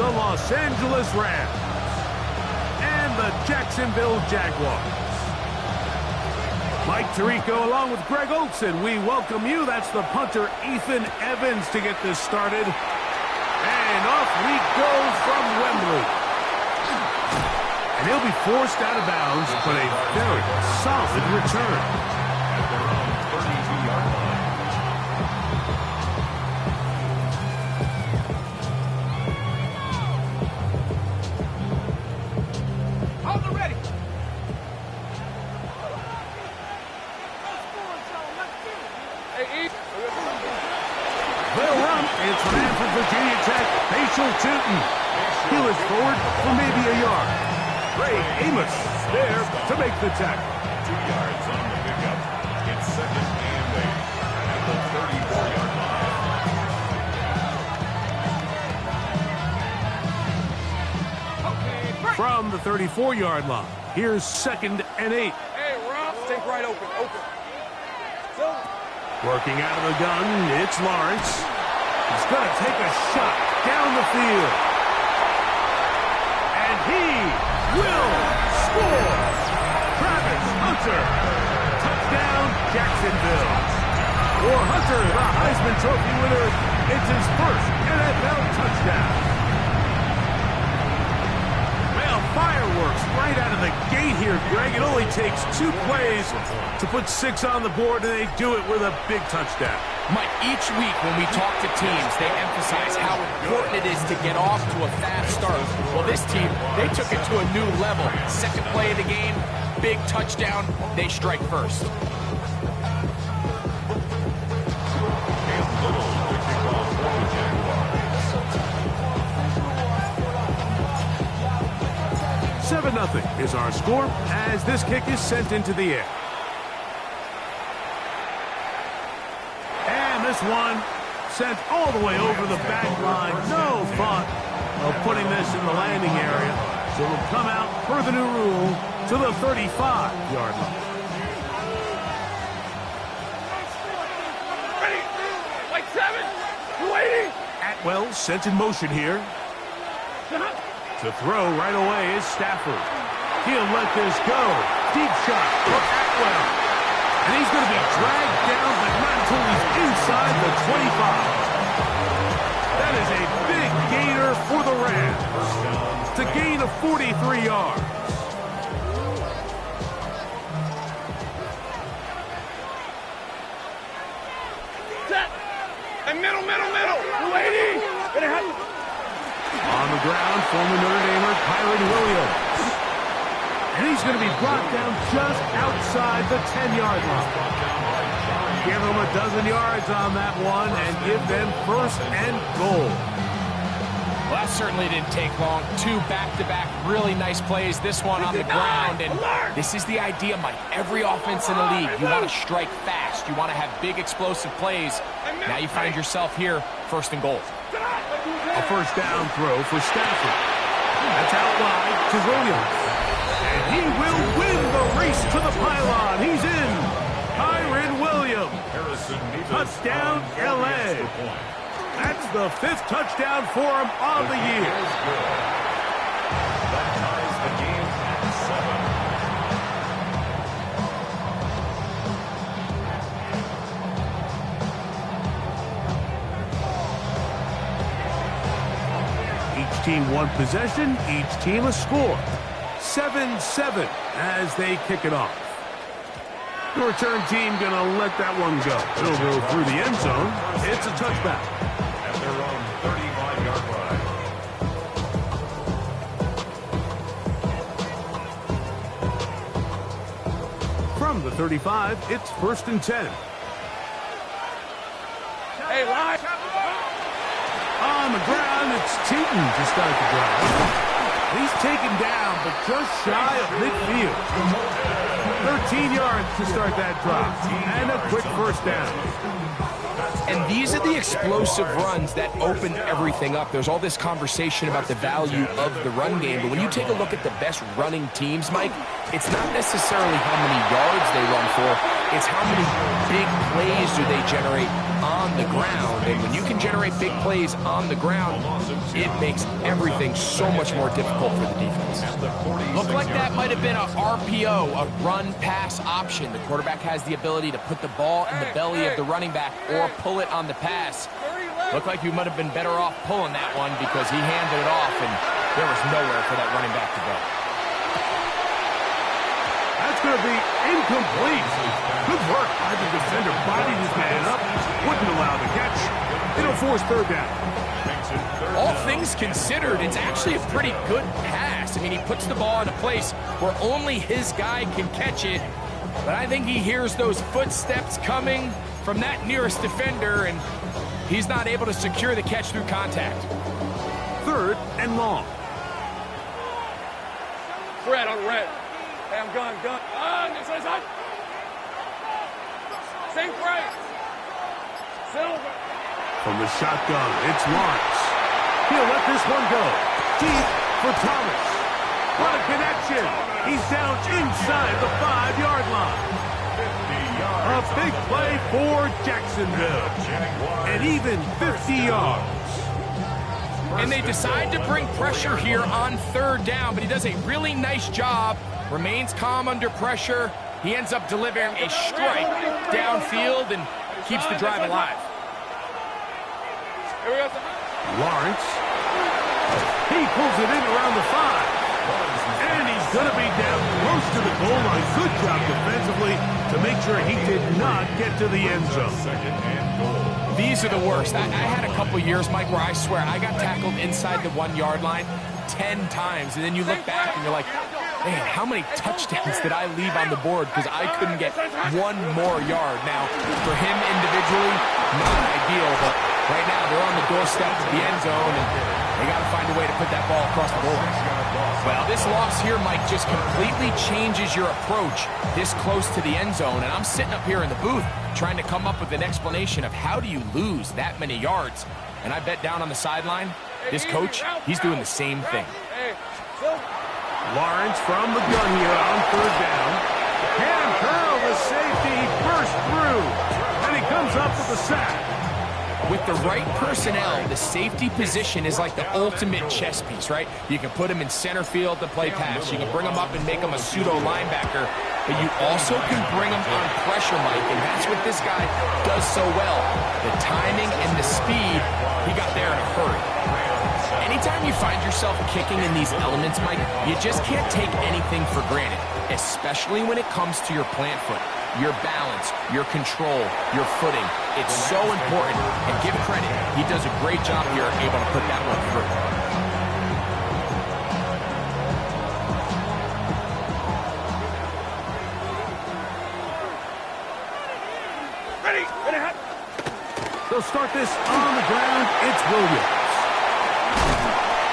the Los Angeles Rams and the Jacksonville Jaguars. Mike Tirico along with Greg Olson, we welcome you. That's the punter Ethan Evans to get this started. And off we go from Wembley. And he'll be forced out of bounds, but a very solid return. At their own 32-yard line. Hold it ready. They'll run. It's man from Virginia Tech, Facial Tootin. He looks forward for maybe a yard. Ray Amos there to make the tackle. 2 yards on the pickup. It's 2nd and 8 at the 34-yard line. From the 34-yard line, here's 2nd and 8. Hey, Rob, stay right open. Working out of the gun, it's Lawrence. He's going to take a shot down the field. And he will score. Travis Hunter. Touchdown, Jacksonville. For Hunter, the Heisman Trophy winner, it's his first NFL touchdown. Well, fireworks right out of the gate here, Greg. It only takes 2 plays to put 6 on the board, and they do it with a big touchdown. Mike, each week when we talk to teams, they emphasize how important it is to get off to a fast start. Well, this team, they took it to a new level. 2nd play of the game, big touchdown, they strike first. Seven 7-0 is our score as this kick is sent into the air. And this one sent all the way over the back line. No thought of putting this in the landing area. So it'll come out per the new rule to the 35-yard line. Ready? Like 7. You waiting? Atwell sent in motion here. To throw right away is Stafford. He'll let this go. Deep shot for Atwell. And he's going to be dragged down, but not until he's inside the 25. That is a big gainer for the Rams. To gain of 43 yards. Set. And middle. You waiting? On the ground, former Notre Damer, Kyron Williams. And he's going to be brought down just outside the 10-yard line. Give them a dozen yards on that one and give them 1st and goal. Well, that certainly didn't take long. 2 back-to-back really nice plays. This one on the ground. And this is the idea, Mike. Every offense in the league, you want to strike fast. You want to have big explosive plays. Now you find yourself here, 1st and goal. A 1st down throw for Stafford. That's out wide to Williams. And he will win the race to the pylon. He's in. Kyron Williams. Touchdown, L.A. That's the 5th touchdown for him on the year. That ties the game at 7. Each team one possession, each team a score. 7-7 as they kick it off. The return team going to let that one go. It'll go through the end zone. It's a touchback. At their own 35-yard line. From the 35, it's 1st and 10. Hey, line. On the ground, it's Tootin to start the drive. He's taken down, but just shy of midfield. 13 yards to start that drive, and a quick 1st down. And these are the explosive runs that open everything up. There's all this conversation about the value of the run game, but when you take a look at the best running teams, Mike, it's not necessarily how many yards they run for, It's how many big plays do they generate on the ground. And when you can generate big plays on the ground, it makes everything so much more difficult for the defense. Looked like that might have been a RPO, a run-pass option. The quarterback has the ability to put the ball in the belly of the running back or pull it on the pass. Looked like you might have been better off pulling that one because he handed it off, and there was nowhere for that running back to go. That's going to be incomplete. Good work by the defender. Bodied his man up. Wouldn't allow the catch. It'll force third down. All things considered, it's actually a pretty good pass. I mean, he puts the ball in a place where only his guy can catch it. But I think he hears those footsteps coming from that nearest defender, and he's not able to secure the catch through contact. Third and long. Red on red. Hey, I'm gun. This is up. Same price. Silver. From the shotgun, it's Lawrence. He'll let this one go. Deep for Thomas. What a connection. He's down inside the 5-yard line. A big play for Jacksonville. And even 50 yards. And they decide to bring pressure here on third down, but he does a really nice job. Remains calm under pressure. He ends up delivering a strike downfield and keeps the drive alive. Lawrence. He pulls it in around the 5. And he's going to be down close to the goal line. Good job defensively to make sure he did not get to the end zone. Second and goal. These are the worst. I had a couple years, Mike, where I swear I got tackled inside the 1-yard line 10 times. And then you look back and you're like, man, how many touchdowns did I leave on the board because I couldn't get one more yard? Now, for him individually, not ideal, but right now they're on the doorstep to the end zone, and they got to find a way to put that ball across the goal line. Well, this loss here, Mike, just completely changes your approach this close to the end zone, and I'm sitting up here in the booth trying to come up with an explanation of how do you lose that many yards. And I bet down on the sideline, this coach, he's doing the same thing. Lawrence from the gun here on third down. Can curl the safety, burst through, and he comes up with the sack. With the right personnel, the safety position is like the ultimate chess piece, right? You can put him in center field to play pass. You can bring him up and make him a pseudo linebacker, but you also can bring him on pressure, Mike, and that's what this guy does so well. The timing and the speed, he got there in a hurry. Anytime you find yourself kicking in these elements, Mike, you just can't take anything for granted, especially when it comes to your plant foot, your balance, your control, your footing. It's so important, and give credit, he does a great job here able to put that one through. They'll start this on the ground. It's Williams.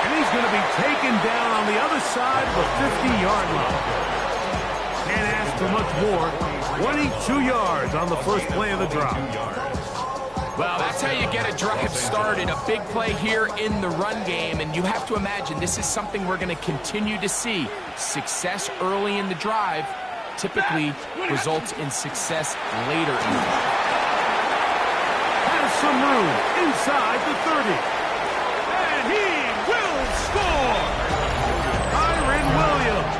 And he's going to be taken down on the other side of the 50-yard line. Can't ask for much more. 22 yards on the first play of the drive. Well, that's how you get a drive started. A big play here in the run game, and you have to imagine this is something we're going to continue to see. Success early in the drive typically results in success later in the drive. Has some room inside the 30. And he will score! Kyren Williams.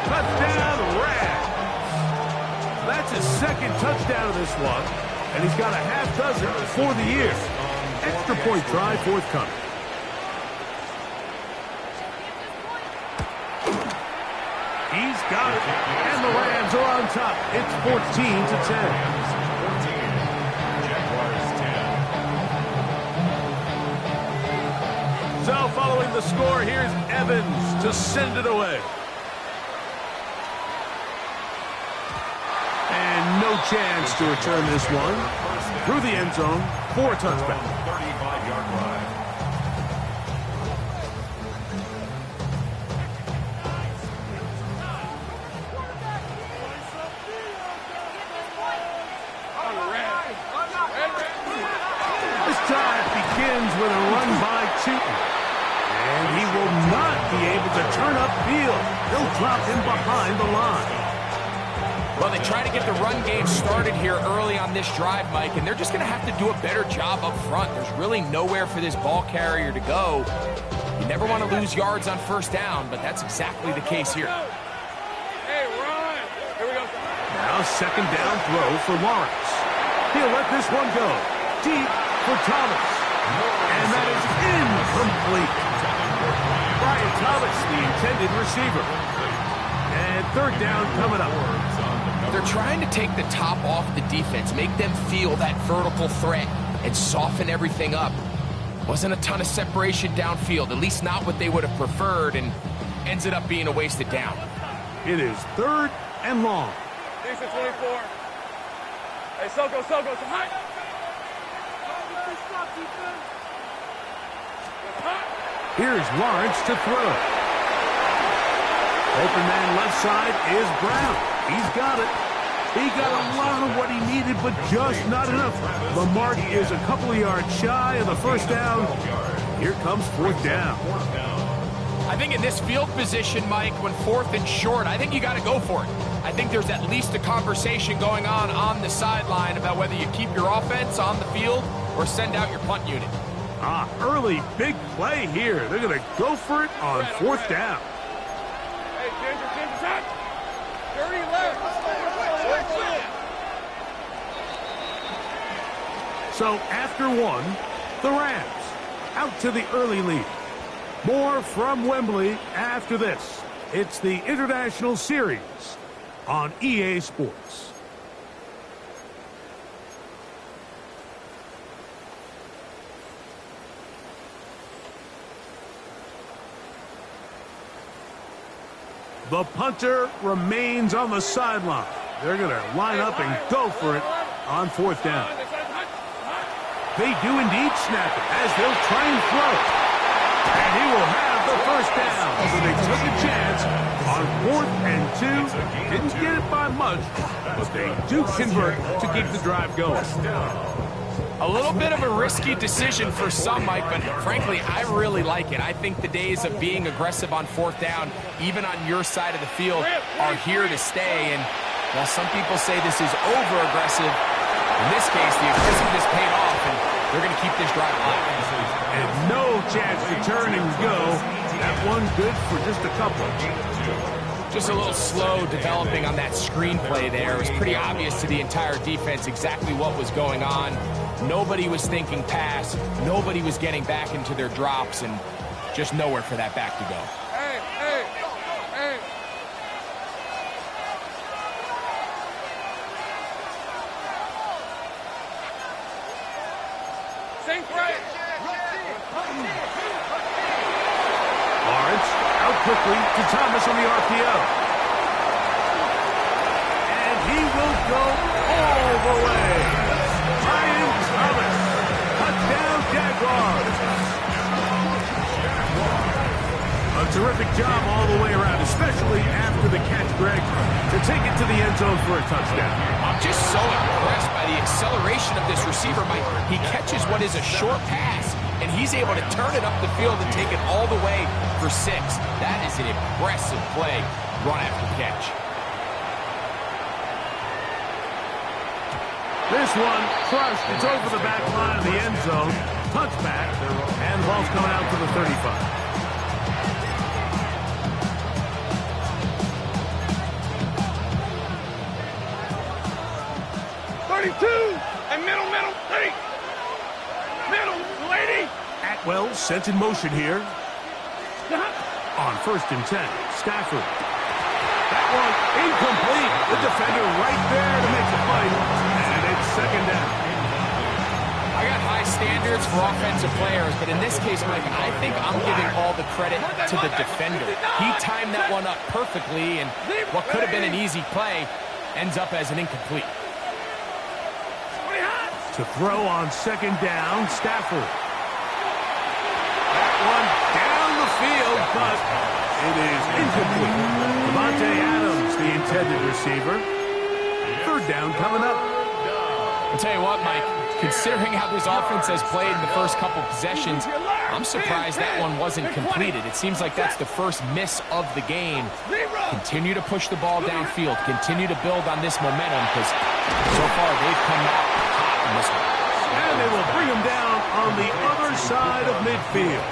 Touchdown, Rams. That's his second touchdown of this one. And he's got a half dozen for the year. Extra point try forthcoming. He's got it. And the Rams are on top. It's 14-10. So following the score, here's Evans to send it away. And no chance to return this one through the end zone for a touchback. 35-yard line. This drive begins with a run by Cheaton. And he will not be able to turn upfield. They'll drop him behind the line. Well, they try to get the run game started here early on this drive, Mike, and they're just going to have to do a better job up front. There's really nowhere for this ball carrier to go. You never want to lose yards on first down, but that's exactly the case here. Hey, run. Here we go. Now second down throw for Lawrence. He'll let this one go. Deep for Thomas. And that is incomplete. Brian Thomas, the intended receiver. And third down coming up. They're trying to take the top off the defense, make them feel that vertical threat, and soften everything up. Wasn't a ton of separation downfield, at least not what they would have preferred, and ends it up being a wasted down. It is third and long. Decent 24. Hey, Soko, it's hot. Here's Lawrence to throw. Open man left side is Brown. He's got it. He got a lot of what he needed, but just not enough. The mark is a couple of yards shy of the first down. Here comes fourth down. I think in this field position, Mike, when fourth and short, I think you got to go for it. I think there's at least a conversation going on the sideline about whether you keep your offense on the field or send out your punt unit. Early big play here. They're going to go for it on fourth down. Hey, Ginger's hot. Dirty left. So after one, the Rams out to the early lead. More from Wembley after this. It's the International Series on EA Sports. The punter remains on the sideline. They're going to line up and go for it on fourth down. They do indeed snap it as they'll try and throw it. And he will have the first down. So they took a chance on 4th and 2. Didn't get it by much, but they do convert to keep the drive going. A little bit of a risky decision for some, Mike, but frankly, I really like it. I think the days of being aggressive on fourth down, even on your side of the field, are here to stay. And while some people say this is over-aggressive, in this case, the aggressiveness paid off, and they're going to keep this drive alive. And no chance to turn and go. That one good for just a couple. Just a little slow developing on that screenplay there. It was pretty obvious to the entire defense exactly what was going on. Nobody was thinking pass. Nobody was getting back into their drops, and just nowhere for that back to go. Hey. Sink right. Lawrence out quickly to Thomas on the RPO. And he will go all the way. Brian Thomas. Touchdown Jaguars. A terrific job all the way around, especially after the catch, Greg, to take it to the end zone for a touchdown. I'm just so impressed by the acceleration of this receiver, Mike. He catches what is a short pass, and he's able to turn it up the field and take it all the way for 6. That is an impressive play, run after catch. This one crushed. It's over the back line of the end zone. Touchback, and the ball's coming out to the 35. 32 and middle, lady. Middle, lady. Atwell sent in motion here. On 1st and 10, Stafford. That one incomplete. The defender right there to make the fight. And it's second down. I got high standards for offensive players, but in this case, Mike, I think I'm giving all the credit to the defender. He timed that one up perfectly, and what could have been an easy play ends up as an incomplete. To throw on second down, Stafford. That one down the field, but it is incomplete. Devontae Adams, the intended receiver. Third down coming up. I'll tell you what, Mike, considering how this offense has played in the first couple possessions, I'm surprised that one wasn't completed. It seems like that's the first miss of the game. Continue to push the ball downfield. Continue to build on this momentum because so far they've come out hot in this one. And they will bring him down on the other side of midfield.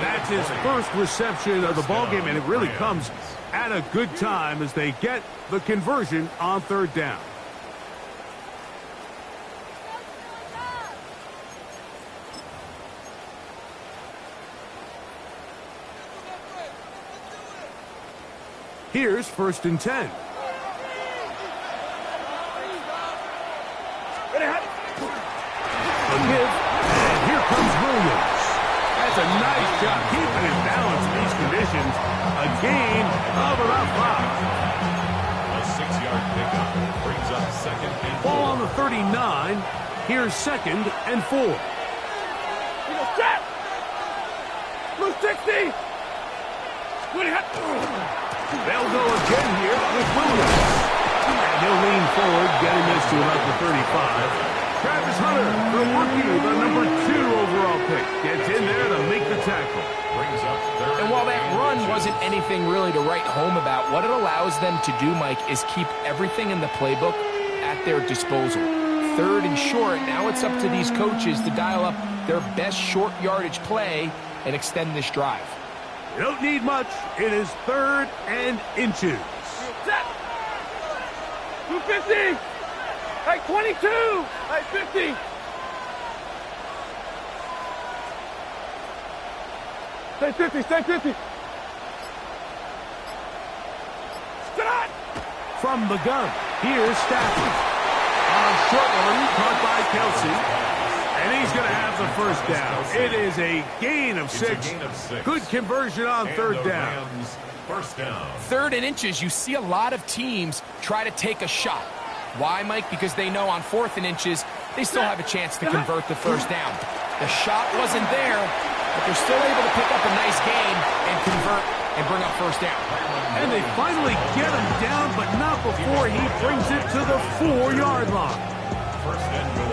That's his first reception of the ballgame, and it really comes at a good time as they get the conversion on third down. Here's 1st and 10. A give, and here comes Williams. That's a nice job keeping his balance in these conditions. A gain of about 5. A 6-yard pickup brings up 2nd and 4. Ball on the 39. Here's 2nd and 4. Blue 60. They'll go again here with Williams. And he'll lean forward, getting this to about the 35. Travis Hunter, the rookie, the number 2 overall pick, gets in there to make the tackle. Brings up 3rd. And while that run wasn't anything really to write home about, what it allows them to do, Mike, is keep everything in the playbook at their disposal. 3rd and short, now it's up to these coaches to dial up their best short yardage play and extend this drive. You don't need much. It is 3rd and inches. Set. 250. Hey, 22. Hey, 50. Stay 50. Stay 50. Stop. From the gun, here's Stafford. On a short one, caught by Kelsey. And he's going to have the first down. It is a gain of 6. Good conversion on third down. First down. 3rd and inches, you see a lot of teams try to take a shot. Why, Mike? Because they know on 4th and inches, they still have a chance to convert the first down. The shot wasn't there, but they're still able to pick up a nice gain and convert and bring up first down. And they finally get him down, but not before he brings it to the 4-yard line.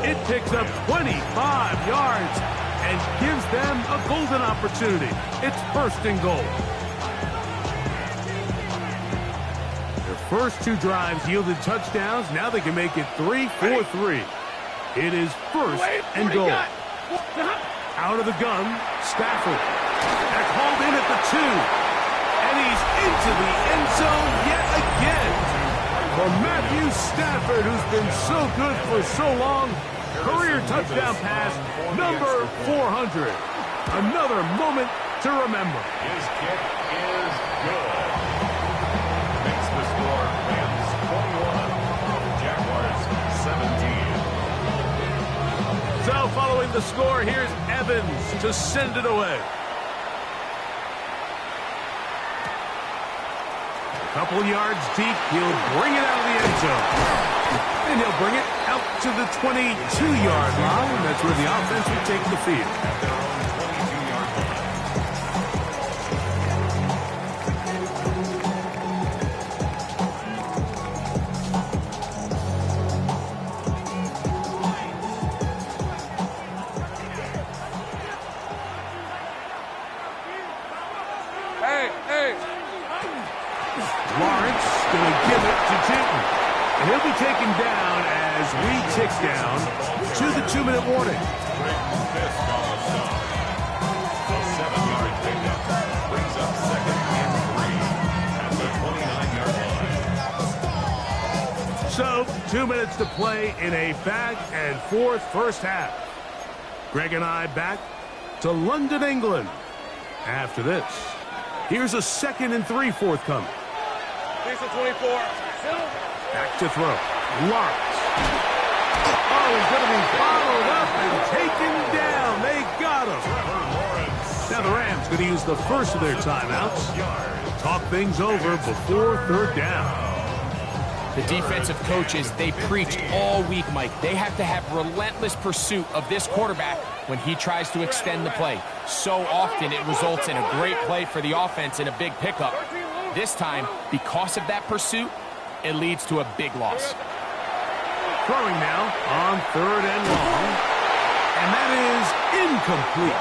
It picks up 25 yards and gives them a golden opportunity. It's 1st and goal. Their first 2 drives yielded touchdowns. Now they can make it 3-4-3. It is 1st and goal. Out of the gun, Stafford. That's hauled in at the 2. And he's into the end zone yet again. For Matthew Stafford, who's been so good for so long, career touchdown pass, number 400. Another moment to remember. His kick is good. Makes the score Rams 21, Jaguars 17. So following the score, here's Evans to send it away. Couple yards deep, he'll bring it out of the end zone. And he'll bring it out to the 22-yard line. That's where the offense will take the field. At their own 22-yard line. Hey. Lawrence going to give it to Jinton. And he'll be taken down as we tick down to the 2-minute warning. Fisk on the stop. A 7-yard pickup brings up 2nd and 3 at the 29-yard line. So, 2 minutes to play in a back-and-forth first half. Greg and I back to London, England. After this, here's a 2nd and 3 forthcoming. Here's the 24. Back to throw. Lawrence. Oh, he's going to be followed up and taken down. They got him. Now the Rams going to use the first of their timeouts. Talk things over before third down. The defensive coaches, they preach all week, Mike. They have to have relentless pursuit of this quarterback when he tries to extend the play. So often it results in a great play for the offense and a big pickup. This time, because of that pursuit, it leads to a big loss. Throwing now on 3rd and long. And that is incomplete.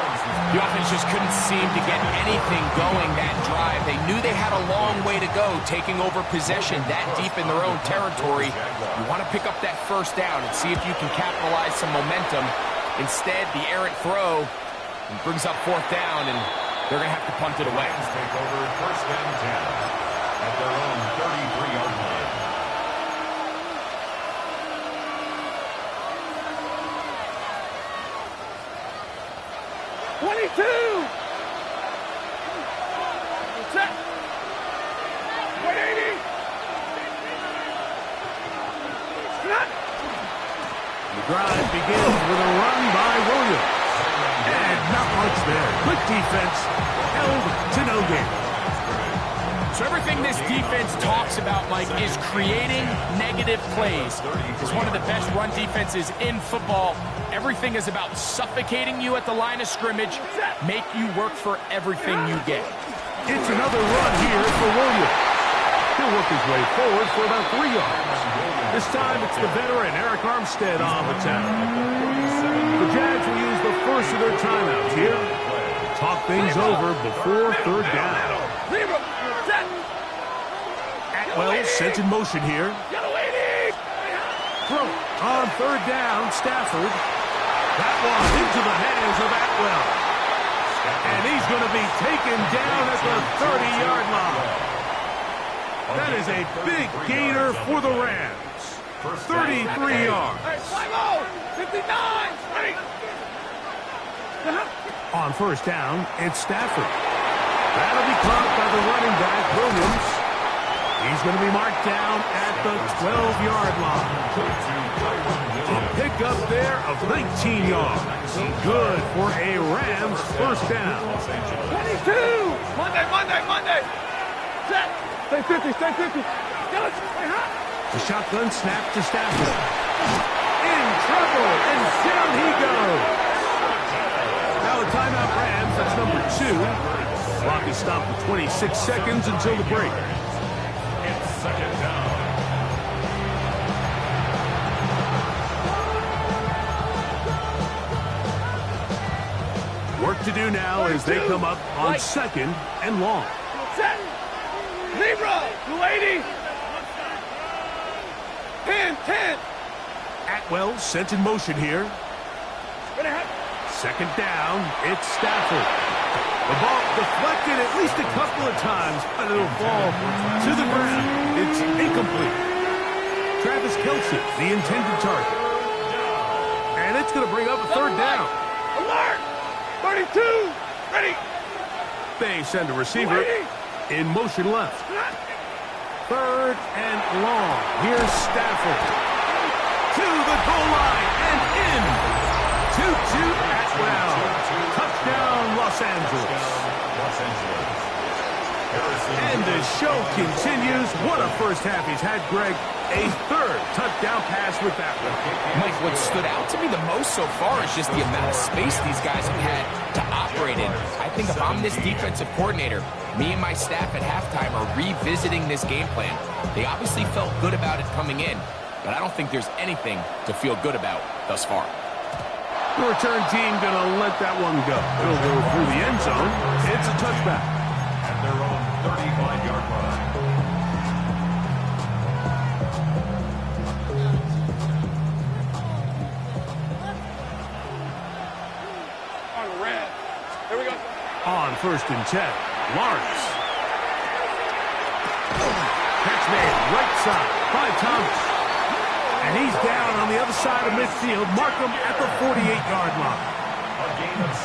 The offense just couldn't seem to get anything going that drive. They knew they had a long way to go, taking over possession that deep in their own territory. You want to pick up that first down and see if you can capitalize some momentum. Instead, the errant throw brings up fourth down, and they're going to have to punt it away. Take over first and 10 at their own 33-yard line. 22! Set! 180! The drive begins with a run by Williams. And not much there. Good defense, held to no gain. So everything this defense talks about, Mike, is creating negative plays. It's one of the best run defenses in football. Everything is about suffocating you at the line of scrimmage, make you work for everything you get. It's another run here for Williams. He'll work his way forward for about 3 yards. This time it's the veteran Eric Armstead on the tackle. The Jags will use the first of their timeouts here. Talk things over before third down. Atwell sent in motion here. Throw on third down, Stafford. That one into the hands of Atwell. And he's going to be taken down at the 30-yard line. That is a big gainer for the Rams. 33 yards. 59! On first down, it's Stafford. That'll be caught by the running back, Williams. He's going to be marked down at the 12-yard line. A pickup there of 19 yards. Good for a Rams first down. 22! Monday! Set! Stay 50, stay 50. The shotgun snap to Stafford. In trouble, and down he goes. Now a timeout Rams, that's number 2. Clock is stopped for 26 seconds until the break. It's second down. Work to do now as they come up on second and long. Set! Zebra! 280! 10! Atwell sent in motion here. Second down, it's Stafford. The ball deflected at least a couple of times, but it'll fall to the ground. It's incomplete. Travis Kelce, the intended target. And it's going to bring up a third down. Alert! 32! Ready! They send a receiver in motion left. Third and long. Here's Stafford. To the goal line and in. 2-2 Atwell. Touchdown, Los Angeles. And the show continues. What a first half he's had, Greg. A third touchdown pass with that one. Mike, what stood out to me the most so far is just the amount of space these guys have had to operate in. I think if I'm this defensive coordinator, me and my staff at halftime are revisiting this game plan. They obviously felt good about it coming in, but I don't think there's anything to feel good about thus far. The return team going to let that one go. It'll go through the end zone. It's a touchback. At their own 35-yard line. On red. Here we go. On first and 10, Lawrence. Catch made right side by Thomas. And he's down on the other side of midfield. Mark him at the 48-yard line.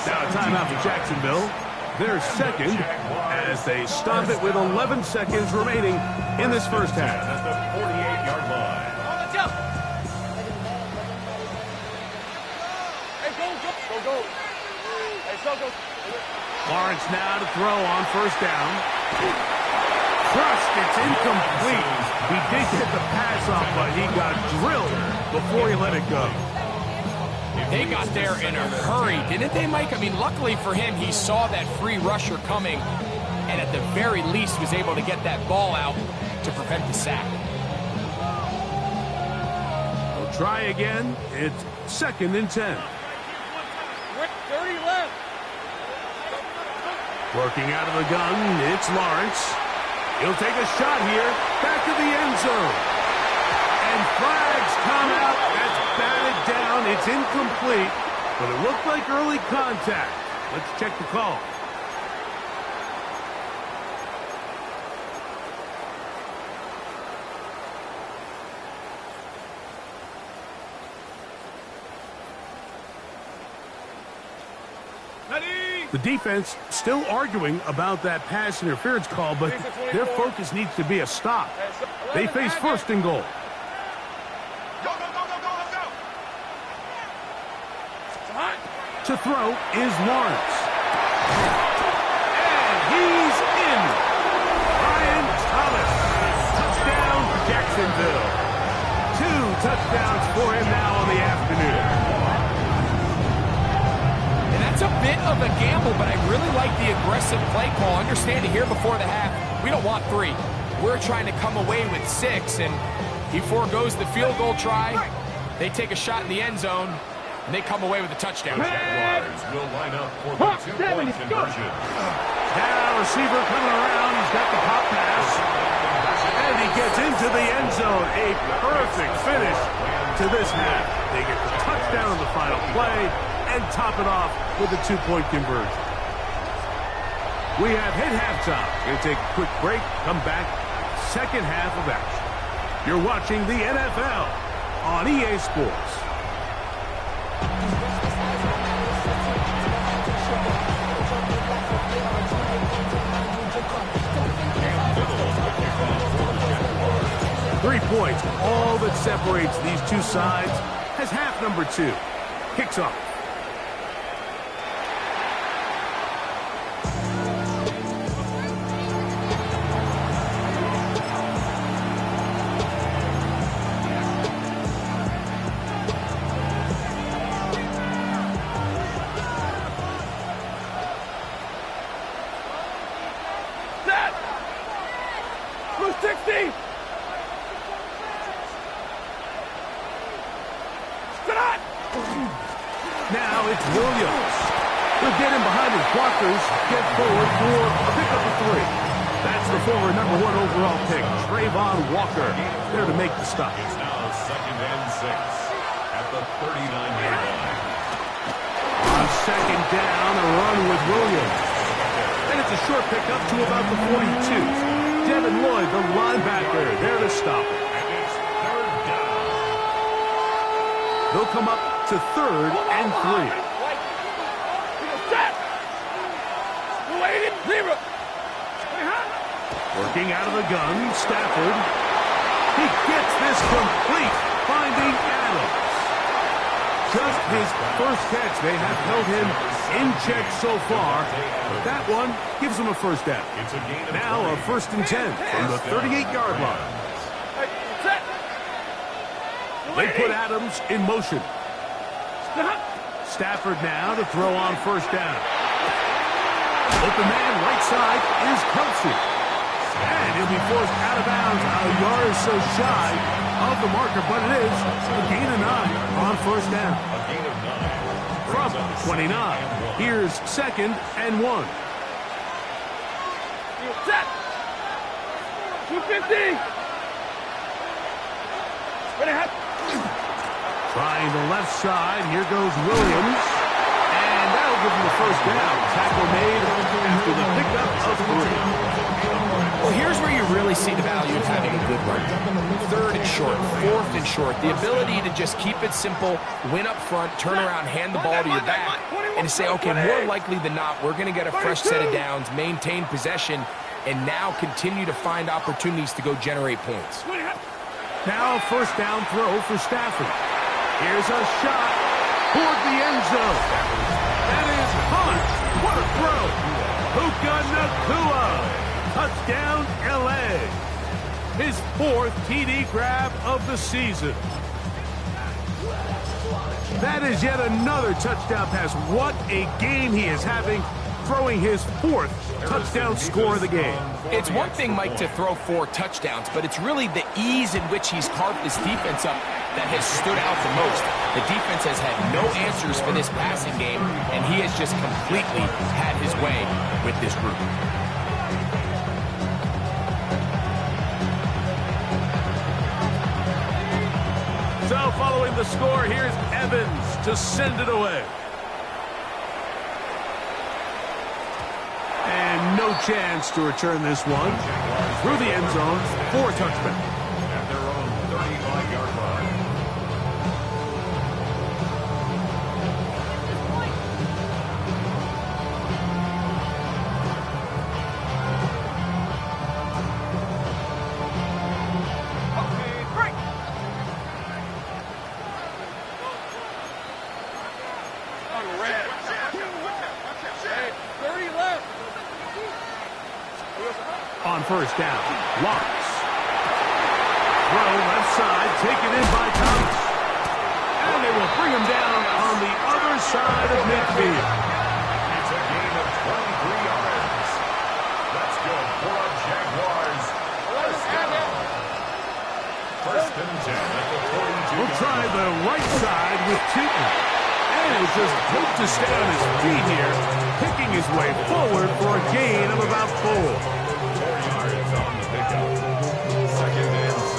Now a timeout for Jacksonville. They're second as they stop it with 11 seconds remaining in this first half. At the 48-yard line. Hey, go. Hey, go. Lawrence now to throw on first down. Crushed, it's incomplete. He did get the pass off, but he got drilled before he let it go. They got there in a hurry, didn't they, Mike? I mean, luckily for him, he saw that free rusher coming, and at the very least was able to get that ball out to prevent the sack. We'll try again. It's second and 10. Working out of the gun, it's Lawrence. He'll take a shot here, back to the end zone. And flags come out. That's batted down. It's incomplete, but it looked like early contact. Let's check the call. The defense still arguing about that pass interference call, but their focus needs to be a stop. They face first and goal. Go, go, go, go, go, let's go. To throw is Lawrence. And he's in. Brian Thomas. Touchdown, Jacksonville. 2 touchdowns for him now on the afternoon. It's a bit of a gamble, but I really like the aggressive play call. Understanding here before the half, we don't want 3. We're trying to come away with 6, and he forgoes the field goal try. They take a shot in the end zone, and they come away with a touchdown. Jaguars will line up for the 2-point conversion. Now receiver coming around. He's got the pop pass. And he gets into the end zone. A perfect finish to this half. They get the touchdown on the final play and top it off with a 2-point conversion. We have hit halftime. We'll take a quick break, come back, second half of action. You're watching the NFL on EA Sports. Three points, all that separates these two sides, as half number 2 kicks off. Now it's Williams. He'll get in behind his blockers, get forward for a pickup of 3. That's the former number 1 overall pick, Trayvon Walker, there to make the stop. It's now 2nd and 6 at the 39-yard line. On second down, a run with Williams. And it's a short pickup to about the 42. Devin Lloyd, the linebacker, there to stop it. And it's 3rd down. They'll come up to 3rd and 3. Working out of the gun, Stafford. He gets this complete, finding Adams. Just his first catch. They have held him in check so far, but that one gives him a first down. Now a 1st and 10 from the 38-yard line. They put Adams in motion. Stafford now to throw on 1st down. Open man right side is Kelsey. And he'll be forced out of bounds a yard or so shy of the marker, but it is a gain of 9 on 1st down. A gain of 9. From 29, here's 2nd and 1. 250. Trying the left side, here goes Williams. And that'll give him the 1st down. Tackle made after the pickup of 3. Well, here's where you really see the value of having a good run. 3rd and short, 4th and short. The ability to just keep it simple, win up front, turn around, hand the ball to your back, and to say, okay, more likely than not, we're going to get a fresh set of downs, maintain possession, and now continue to find opportunities to go generate points. Now a 1st down throw for Stafford. Here's a shot toward the end zone. That is Hunt. What a throw. Puka Nacua. Touchdown, L.A. His 4th TD grab of the season. That is yet another touchdown pass. What a game he is having, throwing his 4th touchdown score of the game. It's one thing, Mike, to throw 4 touchdowns, but it's really the ease in which he's carved this defense up. that has stood out the most. The defense has had no answers for this passing game, and he has just completely had his way with this group. So following the score, here's Evans to send it away. And no chance to return this one. Through the end zone for a touchback. At their own 35-yard line. On first down, Lawrence. Throw left side, taken in by Thomas. And they will bring him down on the other side of midfield. It's a gain of 23 yards. That's good for our Jaguars. First and 10 at the 42. We'll try the right side with Tootin. And he'll just hope to stay on his feet here, picking his way forward for a gain of about 4. 4 yards on the pickup. Second and 6.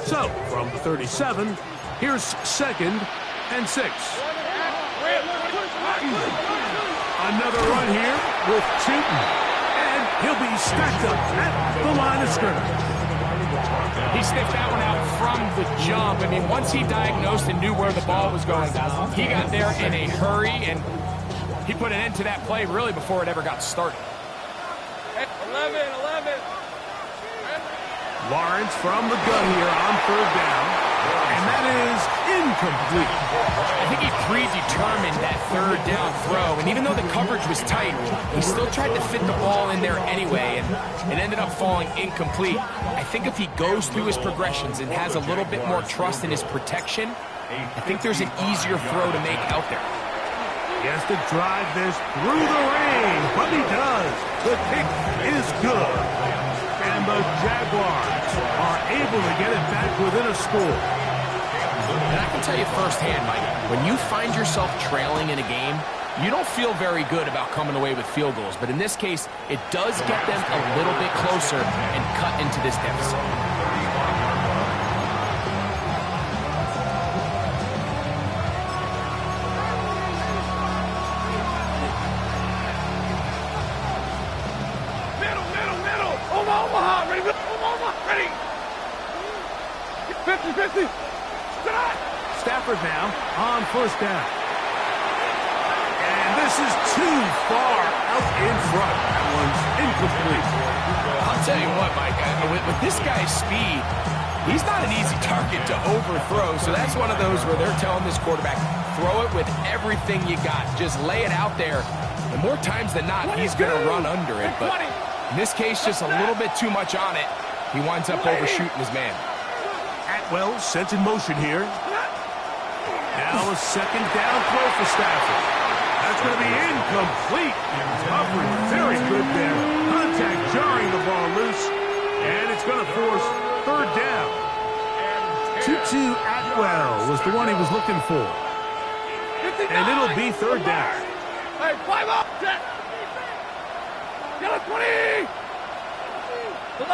So, from the 37, here's second and 6. Another run here with Tootin. And he'll be stacked up at the line of scrimmage. He sniffed that one out from the jump. I mean, once he diagnosed and knew where the ball was going, he got there in a hurry, and he put an end to that play really before it ever got started. 11. Lawrence from the gun here on third down. And that is incomplete. I think he predetermined that third down throw, and even though the coverage was tight, he still tried to fit the ball in there anyway, and it ended up falling incomplete. I think if he goes through his progressions and has a little bit more trust in his protection, I think there's an easier throw to make out there. He has to drive this through the rain, but he does. The kick is good. And the Jaguars are able to get it back within a score. And I can tell you firsthand, Mike, when you find yourself trailing in a game, you don't feel very good about coming away with field goals. But in this case, it does get them a little bit closer and cut into this deficit. Middle. Omaha, ready. Omaha, ready. 50. Stafford now on first down. And this is too far out in front. That one's incomplete. I'll tell you what, Mike, with this guy's speed, he's not an easy target to overthrow. So that's one of those where they're telling this quarterback, throw it with everything you got. Just lay it out there. And more times than not, he's going to run under it. But in this case, just a little bit too much on it. He winds up overshooting his man. Atwell sent in motion here. Now a second down throw for Stafford. That's going to be incomplete. Coverage very good there. Contact jarring the ball loose. And it's going to force third down. Tutu Atwell was the one he was looking for. And it'll be third down. Hey, 5 up. Get a 20. 11.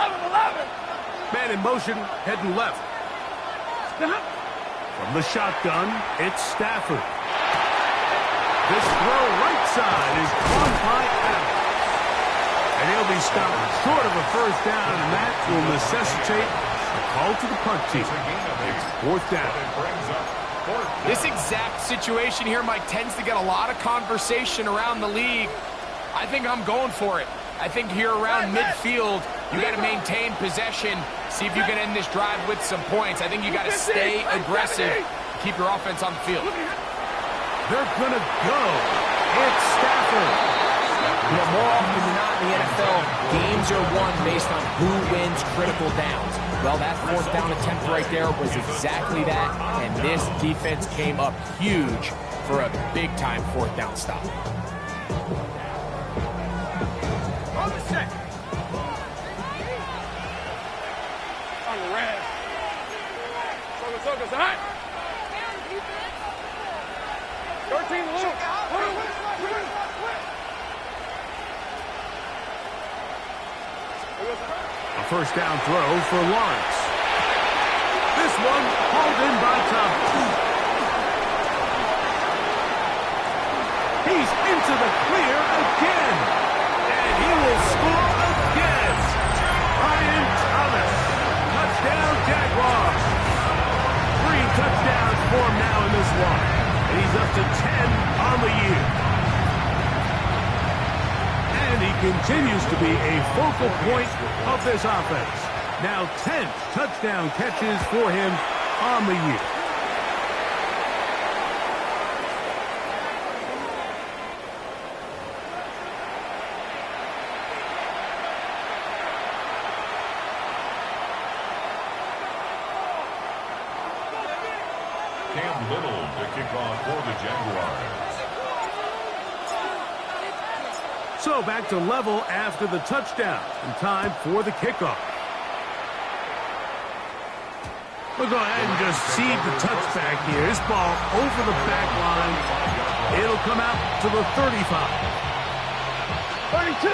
Man in motion, heading left. From the shotgun, it's Stafford. This throw right side is caught by Adams. And he'll be stopped short of a first down, and that will necessitate a call to the punt team. It's fourth down. This exact situation here, Mike, tends to get a lot of conversation around the league. I think I'm going for it. I think here around midfield, you got to maintain possession, see if you can end this drive with some points. I think you got to stay aggressive, keep your offense on the field. They're going to go. It's Stafford. You know, more often than not in the NFL, games are won based on who wins critical downs. Well, that fourth down attempt right there was exactly that, and this defense came up huge for a big-time fourth down stop. focus. Hot. 13 loose. A first down throw for Lawrence. This one hauled in by Thomas. He's into the clear again. And he will score again. Ryan Thomas. Touchdown Jaguars. 3 touchdowns for him now in this one. And he's up to 10 on the year. And he continues to be a focal point of this offense. Now 10 touchdown catches for him on the year. Cam Little to kick off for the Jaguars. So back to level after the touchdown. And time for the kickoff. We'll go ahead and just seed the touchback here. This ball over the back line. It'll come out to the 35. 32.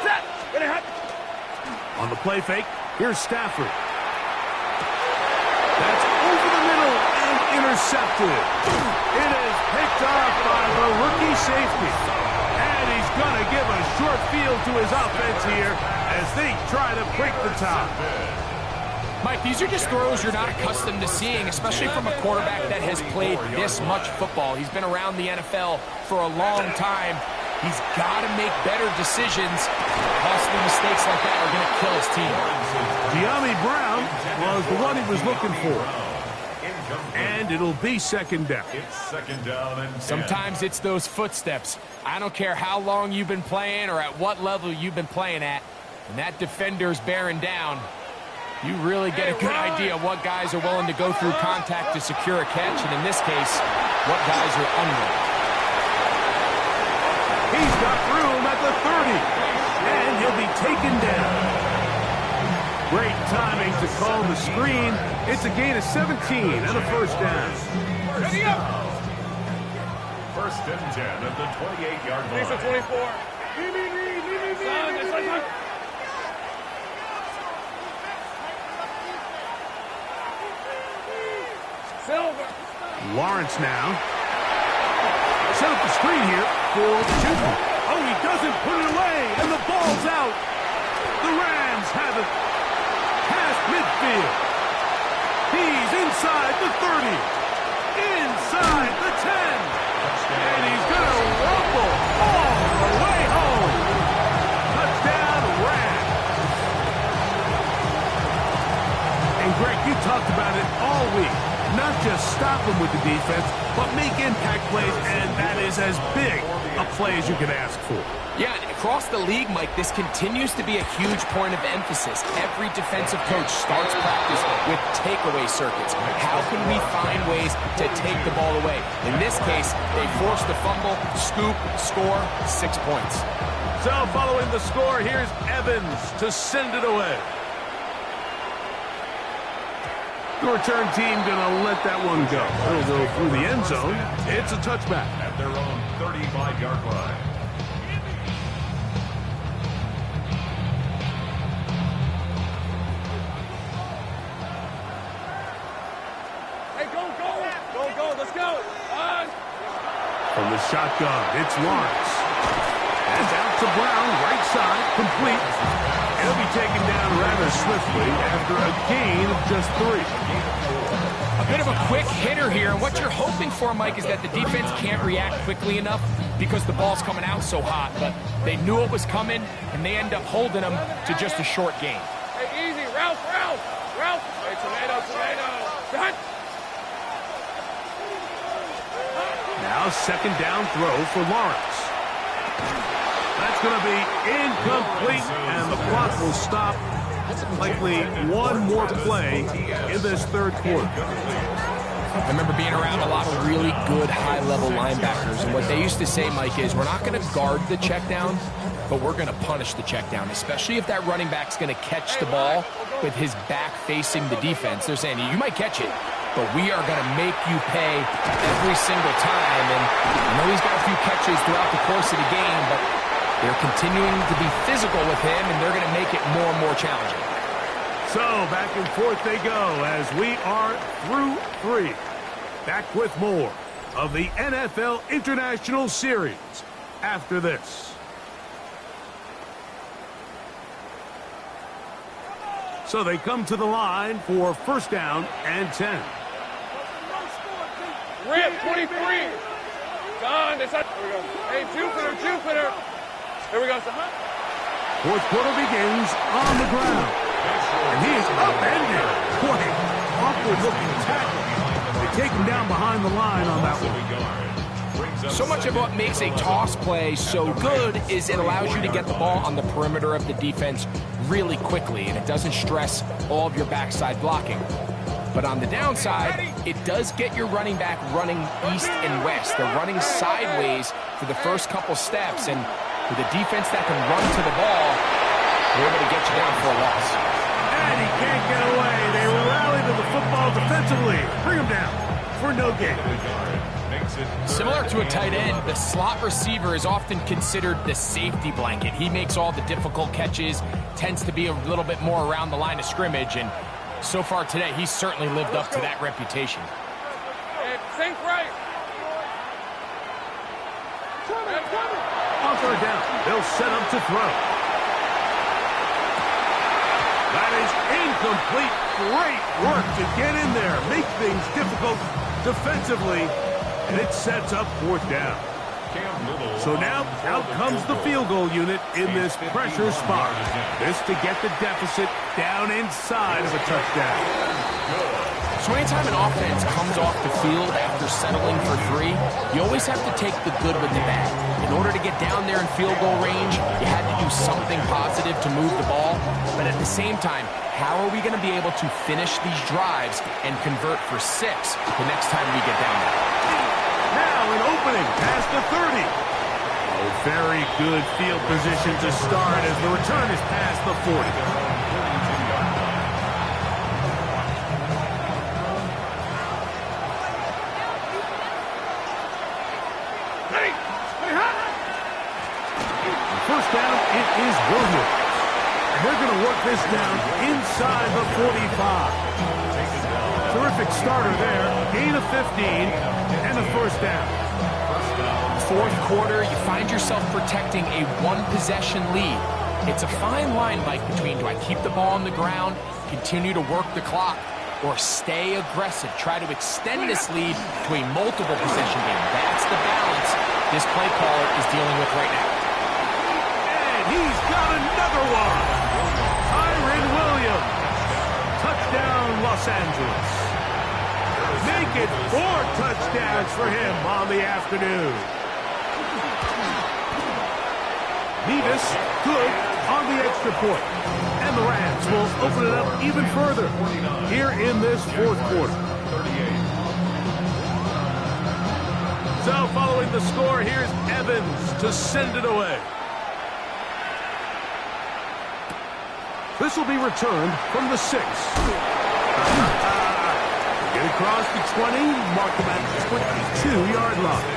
Set. On the play fake, here's Stafford. That's over the middle and intercepted. It is picked off by the rookie safety. And he's going to give a short field to his offense here as they try to break the tie. Mike, these are just throws you're not accustomed to seeing, especially from a quarterback that has played this much football. He's been around the NFL for a long time. He's got to make better decisions. Costly mistakes like that are going to kill his team. De'Ami Brown was the one he was looking for. And it'll be second down. It's second down and 10. Sometimes it's those footsteps. I don't care how long you've been playing or at what level you've been playing at. When that defender's bearing down, you really get a good idea of what guys are willing to go through contact to secure a catch, and in this case, what guys are unwilling. He's got room at the 30, and he'll be taken down. Great timing to call the screen. It's a gain of 17 and a first down. Ready up. First and 10 at the 28-yard line. 24. Silver. Lawrence now. Set up the screen here for the shooter. Oh, he doesn't put it away, and the ball's out. The Rams have it past midfield. He's inside the 30, inside the 10, and he's going to rumble all the way home. Touchdown, Rams. And Greg, you talked about it all week. Not just stop them with the defense, but make impact plays, and that is as big a play as you can ask for. Yeah, across the league, Mike, this continues to be a huge point of emphasis. Every defensive coach starts practice with takeaway circuits. How can we find ways to take the ball away? In this case, they forced the fumble, scoop, score, 6 points. So following the score, here's Evans to send it away. The return team going to let that one go. It'll go through the end zone. It's a touchback. At their own 35-yard line. Hey, go. Let's go. From the shotgun, it's Lawrence. And out to Brown, right side, complete. He'll be taken down rather swiftly after a gain of just 3. A bit of a quick hitter here. What you're hoping for, Mike, is that the defense can't react quickly enough because the ball's coming out so hot. But they knew it was coming, and they end up holding them to just a short gain. Hey, easy. Ralph. Hey, tomato. Done. Now second down throw for Lawrence. That's going to be incomplete, and the clock will stop. Likely one more play in this third quarter. I remember being around a lot of really good high-level linebackers, and what they used to say, Mike, is we're not going to guard the check down, but we're going to punish the check down, especially if that running back's going to catch the ball with his back facing the defense. They're saying, you might catch it, but we are going to make you pay every single time. And I know he's got a few catches throughout the course of the game, but they're continuing to be physical with him, and they're going to make it more and more challenging. So back and forth they go as we are through 3. Back with more of the NFL International Series after this. So they come to the line for first down and 10. Rip, 23. Gone. Here we go. Hey, Jupiter. Here we go. Fourth quarter begins on the ground. And he is upended. Boy, awkward looking tackle. They take him down behind the line on that one. So much of what makes a toss play so good is it allows you to get the ball on the perimeter of the defense really quickly, and it doesn't stress all of your backside blocking. But on the downside, it does get your running back running east and west. They're running sideways for the first couple steps, and with a defense that can run to the ball, they're able to get you down for a loss. And he can't get away. They rally to the football defensively. Bring him down for no gain. Similar to a tight end, the slot receiver is often considered the safety blanket. He makes all the difficult catches, tends to be a little bit more around the line of scrimmage, and so far today, he's certainly lived up to that reputation. Hey, think right. On third down, they'll set up to throw. That is incomplete. Great work to get in there, make things difficult defensively, and it sets up fourth down. So now, out comes the field goal unit in this pressure spot. This to get the deficit down inside of a touchdown. So anytime an offense comes off the field after settling for 3, you always have to take the good with the bad. In order to get down there in field goal range, you had to do something positive to move the ball. But at the same time, how are we going to be able to finish these drives and convert for 6 the next time we get down there? Now an opening past the 30. Oh, very good field position to start as the return is past the 40. First down, it is Williams. And they're going to work this down inside the 45. Terrific starter there. Gain of 15 and a first down. Fourth quarter, you find yourself protecting a one-possession lead. It's a fine line, Mike, between do I keep the ball on the ground, continue to work the clock, or stay aggressive, try to extend this lead to a multiple possession game. That's the balance this play caller is dealing with right now. He's got another one. Kyren Williams. Touchdown, Los Angeles. Make it 4 touchdowns for him on the afternoon. Nevis good on the extra point. And the Rams will open it up even further here in this fourth quarter. So following the score, here's Evans to send it away. This will be returned from the 6. Get across the 20, mark him at the 22-yard line.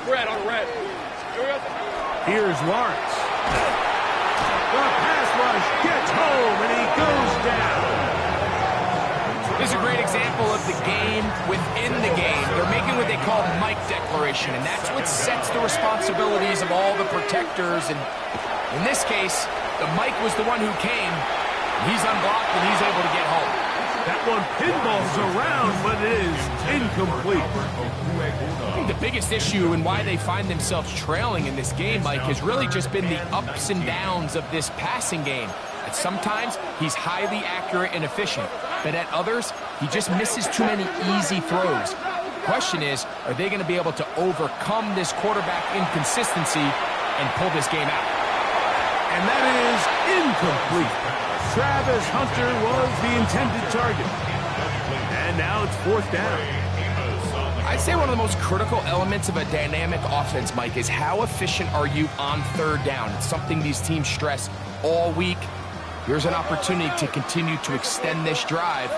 Red on red. Here's Lawrence. The pass rush gets home, and he goes down. This is a great example of the game within the game. They're making what they call Mike declaration, and that's what sets the responsibilities of all the protectors. And in this case, the Mike was the one who came. He's unblocked, and he's able to get home. That one pinballs around, but it is incomplete. I think the biggest issue and why they find themselves trailing in this game, Mike, has really just been the ups and downs of this passing game. And sometimes he's highly accurate and efficient, but at others, he just misses too many easy throws. Question is, are they going to be able to overcome this quarterback inconsistency and pull this game out? And that is incomplete. Travis Hunter was the intended target. And now it's 4th down. I'd say one of the most critical elements of a dynamic offense, Mike, is how efficient are you on 3rd down. It's something these teams stress all week. Here's an opportunity to continue to extend this drive.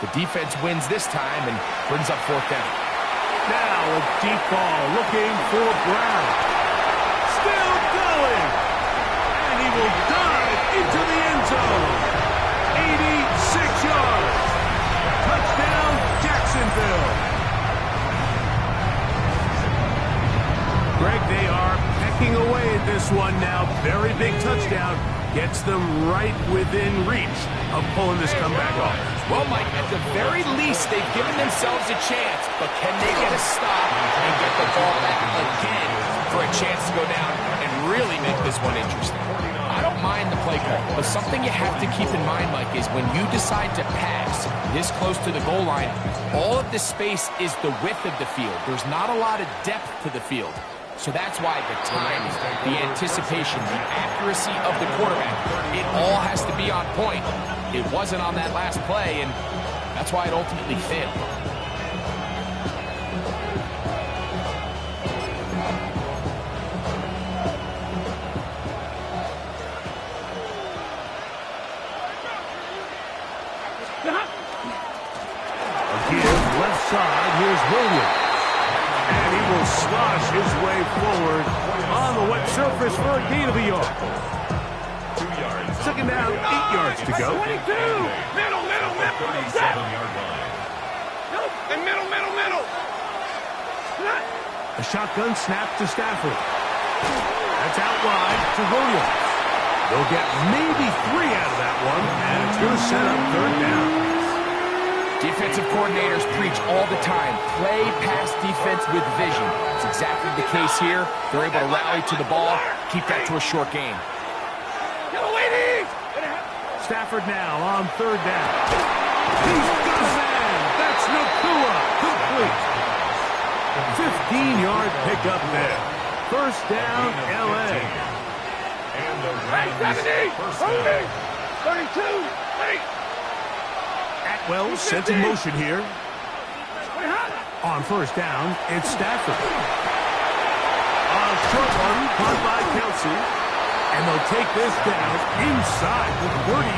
The defense wins this time and brings up 4th down. Now a deep ball looking for Brown. Still going. And he will dive into the end zone. 86 yards. Touchdown, Jacksonville. Greg, they are pecking away at this one now. Very big touchdown. Gets them right within reach of pulling this comeback off. Well, Mike, at the very least, they've given themselves a chance. But can they get a stop and get the ball back again for a chance to go down and really make this one interesting? I don't mind the play call, but something you have to keep in mind, Mike, is when you decide to pass this close to the goal line, all of the space is the width of the field. There's not a lot of depth to the field. So that's why the timing, the anticipation, the accuracy of the quarterback, it all has to be on point. It wasn't on that last play, and that's why it ultimately failed. Again, left side, here's Williams. And he will slosh his way forward on the wet surface for a gain of a yard. 2 yards. 2nd down, 8 yards to go. 22. Middle. 37-yard line. And middle. A shotgun snap to Stafford. That's out wide to Williams. They'll get maybe 3 out of that one, and it's going to set up 3rd down. Defensive coordinators preach all the time, play pass defense with vision. It's exactly the case here. They're able to rally to the ball, keep that to a short game. Stafford now on 3rd down. He's got a man. That's Nakua. Complete. 15-yard pickup there. 1st down, L.A. And the Rams 1st down. 32. Atwell sent in motion here. On 1st down, it's Stafford. A short one caught by Kelsey. And they'll take this down inside the 35.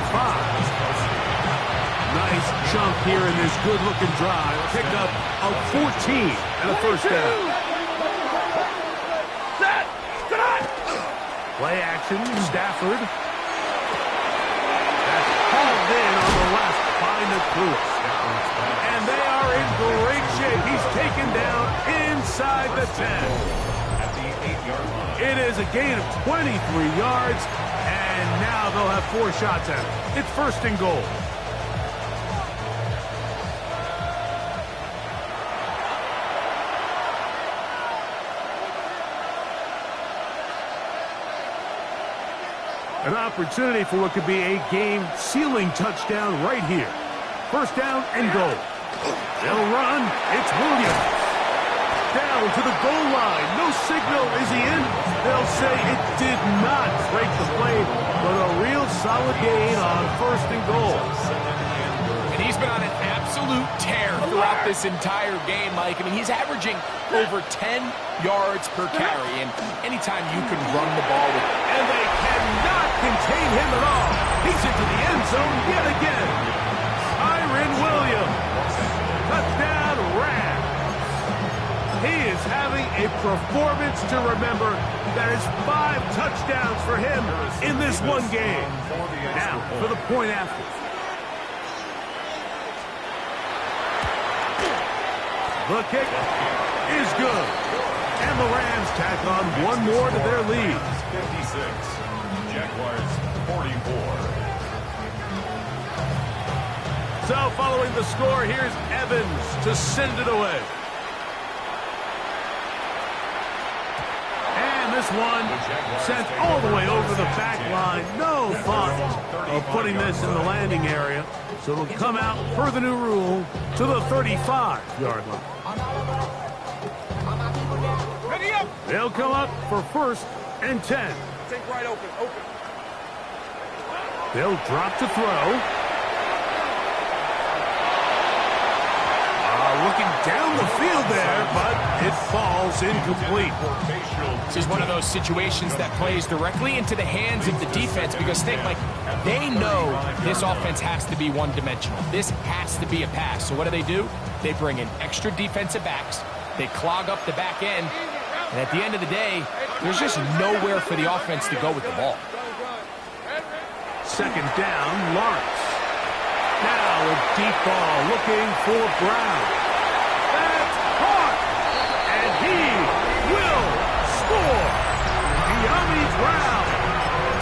Nice chunk here in this good-looking drive. Pick up a 14 and a 1st down. Play action, Stafford. That's hauled in on the left by Nakua. And they are in great shape. He's taken down inside the 10. At the 8-yard line. It is a gain of 23 yards, and now they'll have 4 shots at it. It's 1st and goal. An opportunity for what could be a game-sealing touchdown right here. 1st down and goal. They'll run. It's Williams. Down to the goal line. No signal. Is he in? They'll say it did not break the play, but a real solid gain on 1st and goal. And he's been on an absolute tear throughout this entire game, Mike. I mean, he's averaging over 10 yards per carry, and anytime you can run the ball with him. And they cannot contain him at all. He's into the end zone yet again. Kyren Williams. Touchdown, Rams. He is having a performance to remember. That is 5 touchdowns for him in this one game. Now, for the point after. The kick is good. And the Rams tack on 1 more to their lead. 56. Jaguars 44. So following the score, here's Evans to send it away. And this one sent all the way over the back line. No thought of putting this in the landing area. So it'll come out per the new rule to the 35-yard line. Ready up. They'll come up for 1st and 10. Take right open. They'll drop to throw. Looking down the field there, but it falls incomplete. This is one of those situations that plays directly into the hands of the defense because think, like, they know this offense has to be one-dimensional. This has to be a pass. So what do? They bring in extra defensive backs. They clog up the back end. And at the end of the day, there's just nowhere for the offense to go with the ball. 2nd down, Lawrence. Now a deep ball looking for Brown. That's caught! And he will score! De'Ami Brown.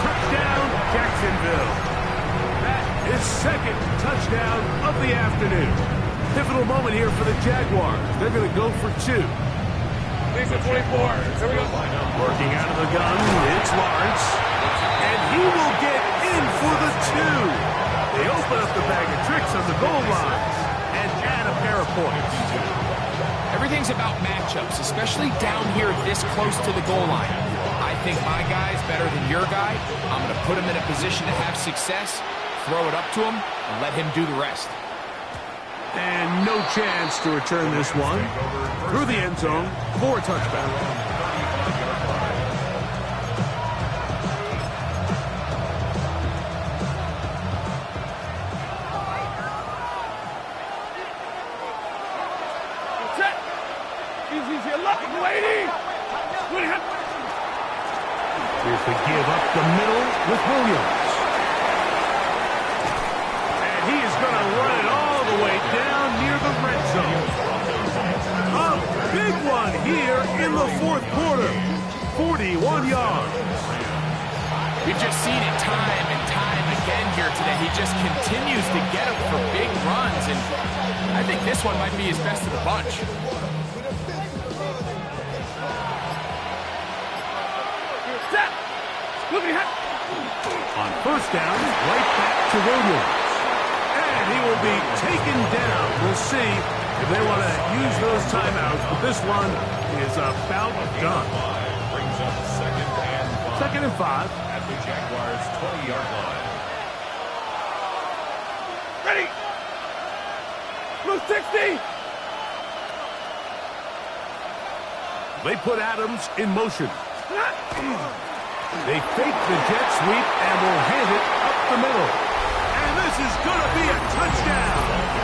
Touchdown, Jacksonville. That is 2nd touchdown of the afternoon. Pivotal moment here for the Jaguars. They're going to go for 2. Lisa 24. Here we go. Working out of the gun, it's Lawrence. And he will get in for the 2. They open up the bag of tricks on the goal line and add a pair of points. Everything's about matchups, especially down here this close to the goal line. I think my guy's better than your guy. I'm going to put him in a position to have success, throw it up to him, and let him do the rest. And no chance to return this one through the end zone for a touchback. Here's the give up the middle with Williams. And he is going to run it all the way down near the red zone. A big one here in the 4th quarter. 41 yards. We've just seen it time and time again here today. He just continues to get them for big runs, and I think this one might be his best of the bunch. On 1st down, right back to Williams. And he will be taken down. We'll see if they want to use those timeouts, but this one is about done. Brings up 2nd and 5. at the Jaguars' 20-yard line. Ready. Blue 60. They put Adams in motion. They fake the jet sweep and will hand it up the middle. And this is going to be a touchdown.